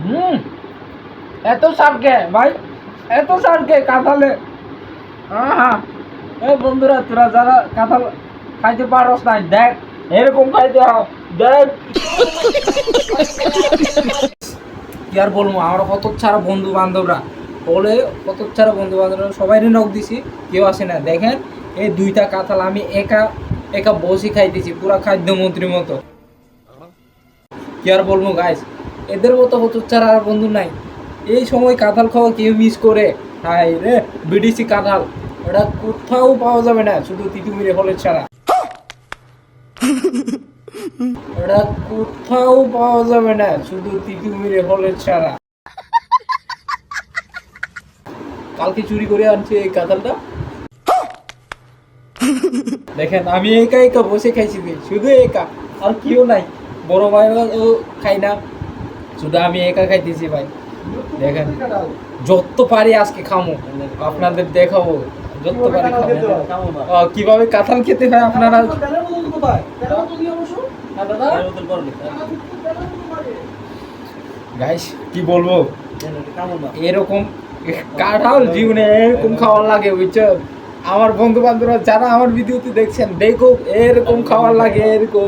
হুম, এত স্বাদ কে ভাই, এত স্বাদ কে কাঁঠালে। হ্যাঁ, এই বন্ধুরা তোরা যারা কাঁঠাল খাইতে পারস নাই, দেখ এরকম খাইতে হয়, দেখ। কি আর বলবো, আমার কত ছাড়া বন্ধু বান্ধবরা বলে, কত ছাড়া বন্ধু বান্ধবরা সবাই নক দিছি, কেউ আসে না। দেখেন এই দুইটা কাঁঠাল আমি একা একা বসে খাইতেছি, পুরা খাদ্যমন্ত্রীর মতো। কি আর বলবো গাইস, এদের মতো হতচ্ছাড়া আর বন্ধু নাই। এই সময় কাঁঠাল খাওয়া কেউ মিস করে? হাই রে, বিডিসি কাঁঠাল, ওটা কোথাও পাওয়া যাবে না, শুধু তিতুমিরে হলের ছাড়া। ওটা কোথাও পাওয়া যাবে না, শুধু তিতুমিরে হলের ছাড়া। কালকে চুরি করে আনছি এই কাঁঠালটা। দেখেন আমি একা একা বসে খাইছি, শুধু একা, আর কেউ নাই। বড় ভাইরা ও খাই না, শুধু আমি একা খাইতেছি ভাই। দেখেন যত পারি আজকে খামো, আপনাদের দেখাবো যত পারি খামো। কিভাবে কাঁঠাল খেতে হয় আপনারা। গাইস কি বলবো, এরকম কাঁঠাল জীবনে এরকম খাওয়ার লাগে বুঝছো। আমার বন্ধু বান্ধবরা যারা আমার ভিডিওতে দেখছেন, দেখো এরকম খাওয়ার লাগে, এরকম।